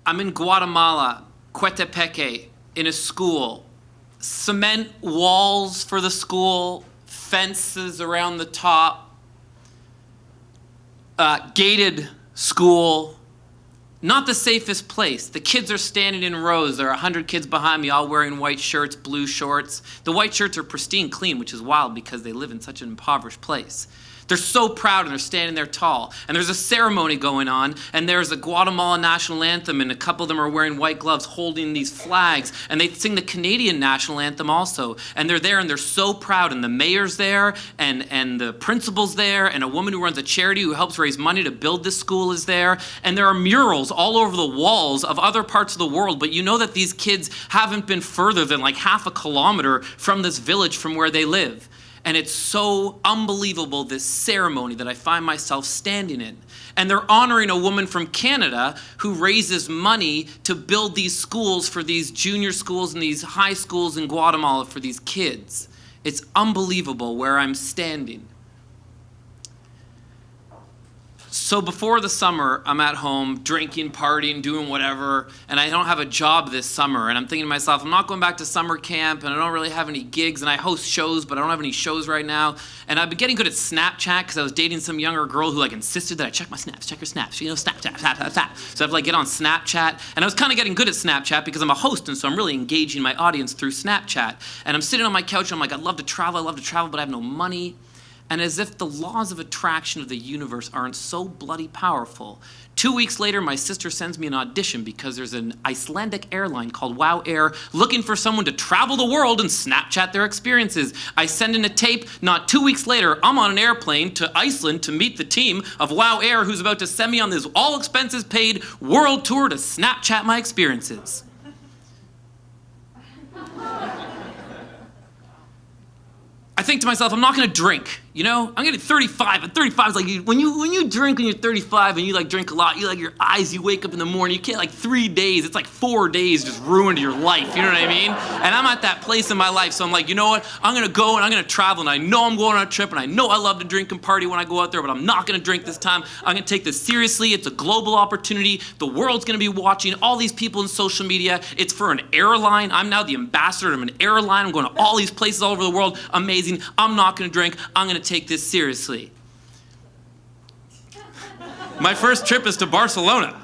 I'm in Guatemala, Coatepeque, in a school. Cement walls for the school, fences around the top, gated school. Not the safest place. The kids are standing in rows. There are 100 kids behind me, all wearing white shirts, blue shorts. The white shirts are pristine clean, which is wild because they live in such an impoverished place. They're so proud and they're standing there tall. And there's a ceremony going on, and there's a Guatemala national anthem, and a couple of them are wearing white gloves holding these flags, and they sing the Canadian national anthem also. And they're there and they're so proud, and the mayor's there, and the principal's there, and a woman who runs a charity who helps raise money to build this school is there. And there are murals all over the walls of other parts of the world, but you know that these kids haven't been further than like half a kilometer from this village from where they live. And it's so unbelievable, this ceremony that I find myself standing in. And they're honoring a woman from Canada who raises money to build these schools for these junior schools and these high schools in Guatemala for these kids. It's unbelievable where I'm standing. So before the summer, I'm at home drinking, partying, doing whatever, and I don't have a job this summer. And I'm thinking to myself, I'm not going back to summer camp, and I don't really have any gigs, and I host shows, but I don't have any shows right now. And I've been getting good at Snapchat because I was dating some younger girl who insisted that I check my snaps, check your snaps, Snapchat. So I've get on Snapchat, and I was kind of getting good at Snapchat because I'm a host, and so I'm really engaging my audience through Snapchat. And I'm sitting on my couch, and I'm like, I'd love to travel, but I have no money. And as if the laws of attraction of the universe aren't so bloody powerful, 2 weeks later, my sister sends me an audition because there's an Icelandic airline called WOW Air looking for someone to travel the world and Snapchat their experiences. I send in a tape. Not 2 weeks later, I'm on an airplane to Iceland to meet the team of WOW Air who's about to send me on this all-expenses-paid world tour to Snapchat my experiences. I think to myself, I'm not going to drink. You know, I'm getting 35, and 35 is like, when you drink when you're 35 and you drink a lot, your eyes, you wake up in the morning, you can't 3 days, it's 4 days just ruined your life, you know what I mean? And I'm at that place in my life, so I'm like, you know what, I'm gonna go and I'm gonna travel, and I know I'm going on a trip, and I know I love to drink and party when I go out there, but I'm not gonna drink this time. I'm gonna take this seriously. It's a global opportunity. The world's gonna be watching, all these people in social media. It's for an airline. I'm now the ambassador of an airline. I'm going to all these places all over the world. Amazing. I'm not gonna drink. I'm gonna take this seriously. My first trip is to Barcelona.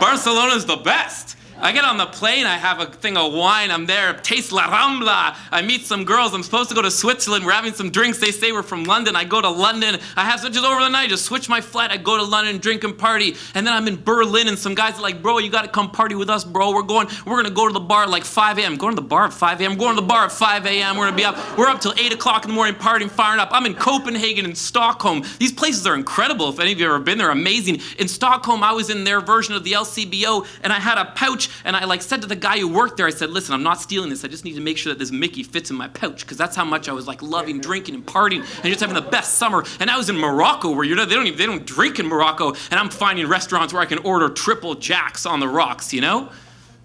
Barcelona's the best. I get on the plane, I have a thing of wine, I'm there, taste la Rambla. I meet some girls, I'm supposed to go to Switzerland, we're having some drinks, they say we're from London, I go to London, I have just over the night, just switch my flight, I go to London, drink and party, and then I'm in Berlin, and some guys are like, bro, you gotta come party with us, bro, we're gonna go to the bar at 5 a.m. Going to the bar at 5 a.m., going to the bar at 5 a.m., we're up till 8 o'clock in the morning, partying, firing up. I'm in Copenhagen and Stockholm. These places are incredible, if any of you have ever been there, amazing. In Stockholm, I was in their version of the LCBO, and I had a pouch, and I said to the guy who worked there, I said, listen, I'm not stealing this. I just need to make sure that this Mickey fits in my pouch, because that's how much I was loving drinking and partying and just having the best summer. And I was in Morocco, where they don't drink in Morocco, and I'm finding restaurants where I can order triple jacks on the rocks, you know?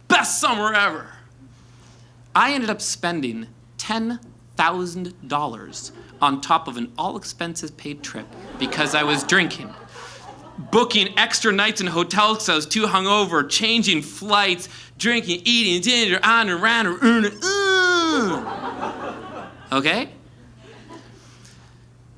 Best summer ever. I ended up spending $10,000 on top of an all-expenses paid trip because I was drinking. Booking extra nights in hotels because I was too hungover, changing flights, drinking, eating, dinner, on and around, okay?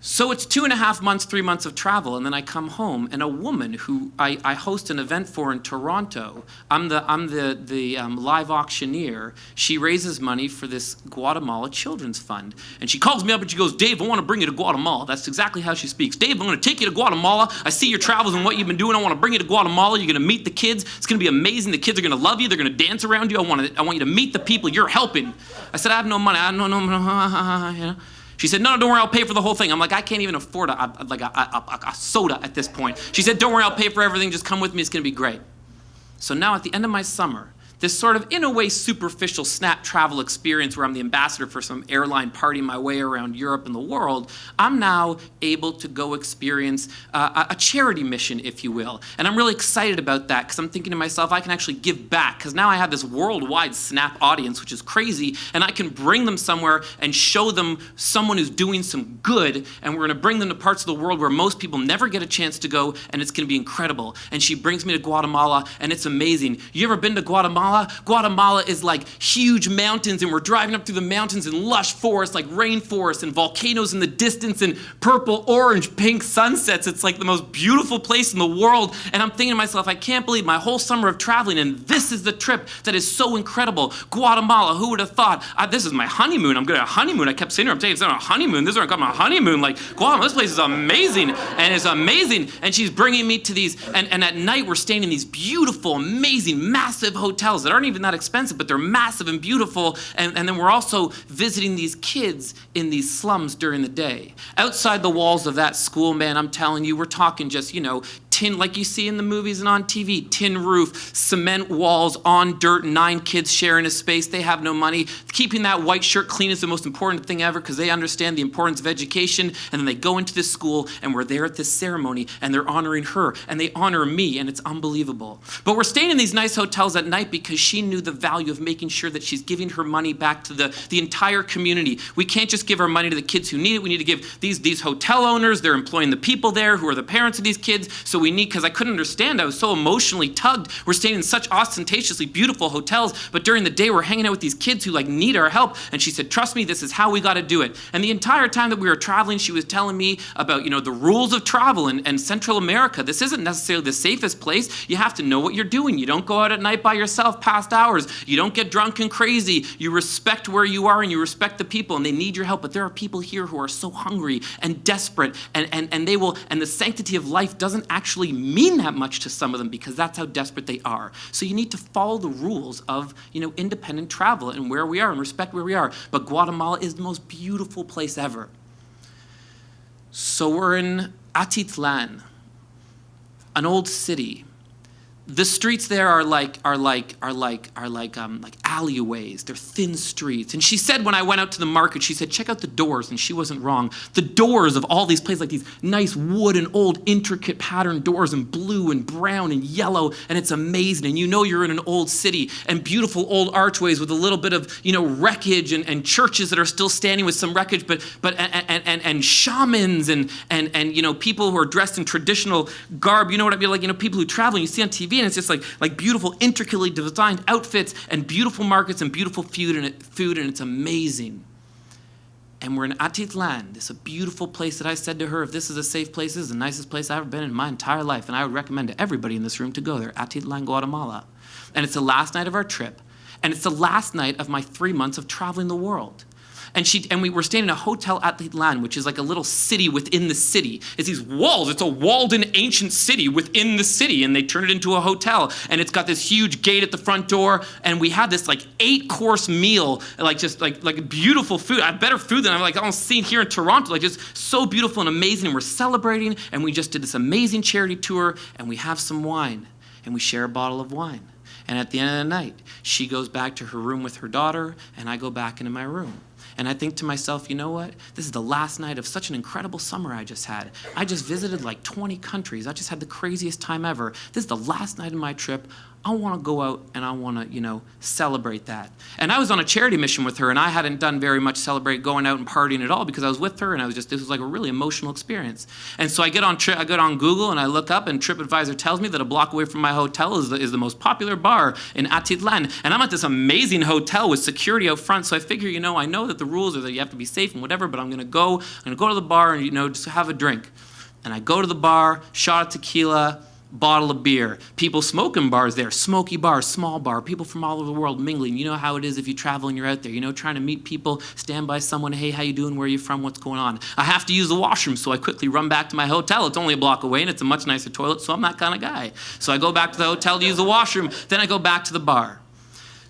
So it's 2.5 months, 3 months of travel, and then I come home, and a woman who I host an event for in Toronto, I'm the live auctioneer. She raises money for this Guatemala Children's Fund, and she calls me up and she goes, Dave, I want to bring you to Guatemala. That's exactly how she speaks. Dave, I'm going to take you to Guatemala. I see your travels and what you've been doing. I want to bring you to Guatemala. You're going to meet the kids. It's going to be amazing. The kids are going to love you. They're going to dance around you. I want you to meet the people you're helping. I said, I have no money. I have no, you know. She said, no, don't worry, I'll pay for the whole thing. I'm like, I can't even afford a soda at this point. She said, don't worry, I'll pay for everything. Just come with me. It's going to be great. So now at the end of my summer, this sort of, in a way, superficial snap travel experience where I'm the ambassador for some airline party my way around Europe and the world, I'm now able to go experience a charity mission, if you will. And I'm really excited about that because I'm thinking to myself, I can actually give back because now I have this worldwide Snap audience, which is crazy, and I can bring them somewhere and show them someone who's doing some good, and we're going to bring them to parts of the world where most people never get a chance to go, and it's going to be incredible. And she brings me to Guatemala, and it's amazing. You ever been to Guatemala? Guatemala is like huge mountains, and we're driving up through the mountains in lush forests, like rainforests and volcanoes in the distance and purple, orange, pink sunsets. It's like the most beautiful place in the world. And I'm thinking to myself, I can't believe my whole summer of traveling, and this is the trip that is so incredible. Guatemala, who would have thought? This is my honeymoon. I'm going to a honeymoon. I kept saying to her, I'm saying it's not a honeymoon. This is where I got my honeymoon. Like, Guatemala, this place is amazing. And it's amazing. And she's bringing me to these, and at night we're staying in these beautiful, amazing, massive hotels that aren't even that expensive, but they're massive and beautiful. And then we're also visiting these kids in these slums during the day. Outside the walls of that school, man, I'm telling you, we're talking just, tin, like you see in the movies and on TV, tin roof, cement walls, on dirt, 9 kids sharing a space. They have no money. Keeping that white shirt clean is the most important thing ever because they understand the importance of education. And then they go into this school and we're there at this ceremony and they're honoring her and they honor me and it's unbelievable. But we're staying in these nice hotels at night because she knew the value of making sure that she's giving her money back to the entire community. We can't just give our money to the kids who need it. We need to give these hotel owners, they're employing the people there who are the parents of these kids. So we need, because I couldn't understand, I was so emotionally tugged. We're staying in such ostentatiously beautiful hotels, but during the day we're hanging out with these kids who need our help. And she said, trust me, this is how we got to do it. And the entire time that we were traveling, she was telling me about, the rules of travel in Central America. This isn't necessarily the safest place. You have to know what you're doing. You don't go out at night by yourself past hours. You don't get drunk and crazy. You respect where you are and you respect the people and they need your help. But there are people here who are so hungry and desperate and they will, and the sanctity of life doesn't actually mean that much to some of them because that's how desperate they are. So you need to follow the rules of, independent travel and where we are and respect where we are. But Guatemala is the most beautiful place ever. So we're in Atitlan, an old city. The streets there are like alleyways. They're thin streets. And she said when I went out to the market, she said, check out the doors. And she wasn't wrong. The doors of all these places, like these nice wood and old intricate patterned doors in blue and brown and yellow. And it's amazing. And you're in an old city and beautiful old archways with a little bit of, wreckage and churches that are still standing with some wreckage, but shamans and people who are dressed in traditional garb. You know what I mean? Like, people who travel and you see on TV and it's just like beautiful, intricately designed outfits and beautiful markets and beautiful food and it's amazing. And we're in Atitlan. This is a beautiful place that I said to her, if this is a safe place, this is the nicest place I've ever been in my entire life. And I would recommend to everybody in this room to go there, Atitlan, Guatemala. And it's the last night of our trip. And it's the last night of my 3 months of traveling the world. And we were staying in a hotel at Atitlan, which is like a little city within the city. It's these walls. It's a walled-in ancient city within the city, and they turned it into a hotel. And it's got this huge gate at the front door. And we had this 8-course meal, like beautiful food. Better food than I've almost seen here in Toronto. Just so beautiful and amazing. And we're celebrating. And we just did this amazing charity tour. And we have some wine, and we share a bottle of wine. And at the end of the night, she goes back to her room with her daughter, and I go back into my room. And I think to myself, you know what? This is the last night of such an incredible summer I just had. I just visited 20 countries. I just had the craziest time ever. This is the last night of my trip. I want to go out and I want to, celebrate that. And I was on a charity mission with her, and I hadn't done very much going out and partying at all because I was with her, and this was a really emotional experience. And so I get on Google and I look up, and TripAdvisor tells me that a block away from my hotel is the most popular bar in Atitlan. And I'm at this amazing hotel with security out front, so I figure, I know that the rules are that you have to be safe and whatever, but I'm going to go to the bar and, just have a drink. And I go to the bar, shot of tequila, bottle of beer. People smoke in bars there, smoky bar, small bar, people from all over the world mingling. You know how it is if you travel and you're out there, trying to meet people, stand by someone, hey, how you doing, where are you from, what's going on? I have to use the washroom, so I quickly run back to my hotel. It's only a block away, and it's a much nicer toilet, so I'm that kind of guy. So I go back to the hotel to use the washroom, then I go back to the bar.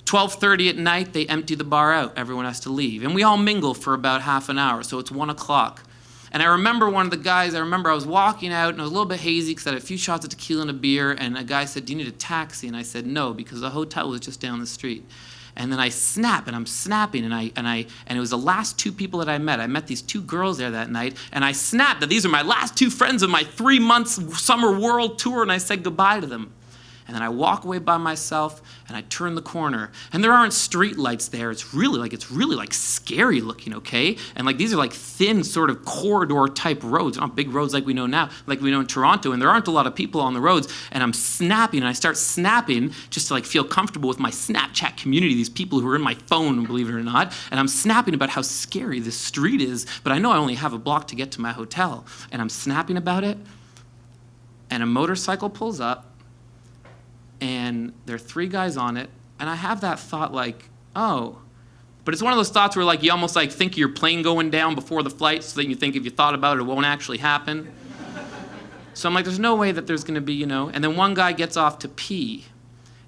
12:30 at night, they empty the bar out. Everyone has to leave. And we all mingle for about half an hour, so it's 1 o'clock. And I remember one of the guys, I was walking out, and I was a little bit hazy because I had a few shots of tequila and a beer, and a guy said, "Do you need a taxi?" And I said, "No," because the hotel was just down the street. And then I snap, and I'm snapping, and it was the last two people that I met. I met these two girls there that night, and I snapped that these are my last two friends of my 3 months summer world tour, and I said goodbye to them. And then I walk away by myself, and I turn the corner, and there aren't street lights there. It's really like scary looking, okay? And like these are like thin sort of corridor type roads, not big roads like we know now, like we know in Toronto, and there aren't a lot of people on the roads. And I'm snapping, and I start snapping just to like feel comfortable with my Snapchat community, these people who are in my phone, believe it or not. And I'm snapping about how scary this street is, but I know I only have a block to get to my hotel. And I'm snapping about it, and a motorcycle pulls up, and there are 3 guys on it, and I have that thought like, oh. But it's one of those thoughts where like you almost like think of your plane going down before the flight, so that you think if you thought about it, it won't actually happen. So I'm like, there's no way that there's gonna be, and then one guy gets off to pee,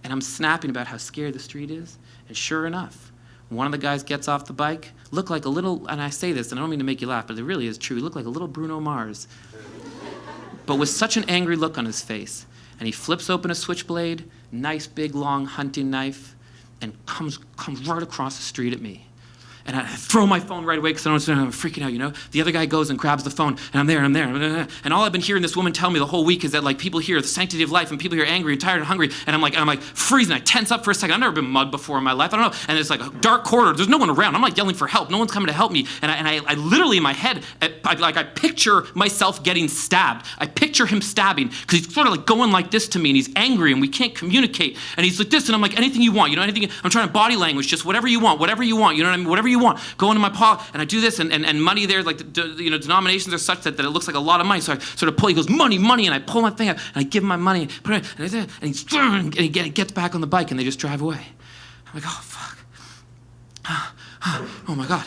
and I'm snapping about how scary the street is, and sure enough, one of the guys gets off the bike, looked like a little, and I say this, and I don't mean to make you laugh, but it really is true, he looked like a little Bruno Mars, but with such an angry look on his face. And he flips open a switchblade, nice big long hunting knife, and comes right across the street at me. And I throw my phone right away because I'm freaking out, The other guy goes and grabs the phone, and I'm there. And all I've been hearing this woman tell me the whole week is that like people hear the sanctity of life, and people hear angry and tired and hungry. And I'm like freezing. I tense up for a second. I've never been mugged before in my life. I don't know. And it's like a dark corridor. There's no one around. I'm like yelling for help. No one's coming to help me. And I literally in my head, I picture myself getting stabbed. I picture him stabbing because he's sort of like going like this to me, and he's angry, and we can't communicate. And he's like this, and I'm like, anything you want, anything. I'm trying to body language, just whatever you want, you know what I mean? Whatever you want. Go into my paw, and I do this, and money there, like denominations are such that it looks like a lot of money. So I sort of pull. He goes, money, and I pull my thing out, and I give him my money, put it, and he gets back on the bike, and they just drive away. I'm like, oh fuck, oh my god.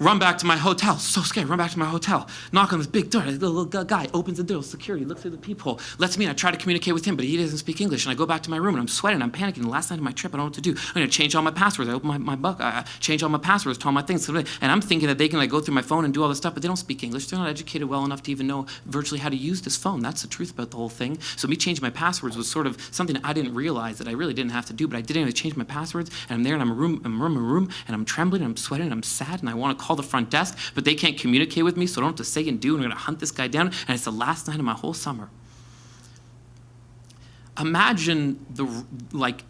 Run back to my hotel. So scared. Run back to my hotel. Knock on this big door. The little guy opens the door. Security looks through the peephole. Lets me in. I try to communicate with him, but he doesn't speak English. And I go back to my room, and I'm sweating. I'm panicking. The last night of my trip, I don't know what to do. I'm going to change all my passwords. I open my book. I change all my passwords to all my things. And I'm thinking that they can like go through my phone and do all this stuff, but they don't speak English. They're not educated well enough to even know virtually how to use this phone. That's the truth about the whole thing. So me changing my passwords was sort of something I didn't realize that I really didn't have to do, but I did anyway. Change my passwords, and I'm there, and I'm in a room, and I'm trembling, and I'm sweating, and I'm sad, and I want to call the front desk, but they can't communicate with me, so I don't have to say and do, and I'm gonna hunt this guy down, and it's the last night of my whole summer. Imagine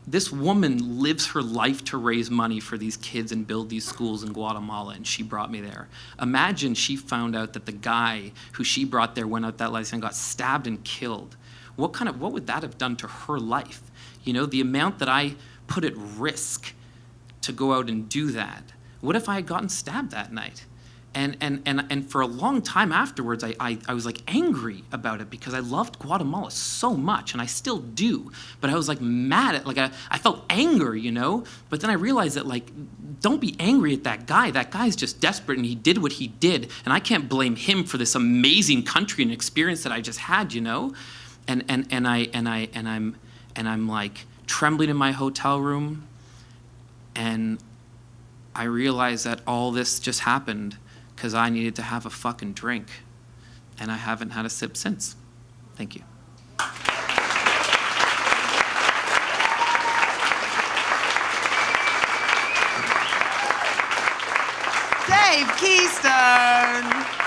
this woman lives her life to raise money for these kids and build these schools in Guatemala, and she brought me there. Imagine she found out that the guy who she brought there went out that life and got stabbed and killed. What would that have done to her life? The amount that I put at risk to go out and do that. What if I had gotten stabbed that night? And for a long time afterwards, I was like angry about it because I loved Guatemala so much, and I still do. But I was like mad at, I felt anger, But then I realized that don't be angry at that guy. That guy's just desperate, and he did what he did, and I can't blame him for this amazing country and experience that I just had, And I'm like trembling in my hotel room, and I realized that all this just happened because I needed to have a fucking drink, and I haven't had a sip since. Thank you. Dave Keystone.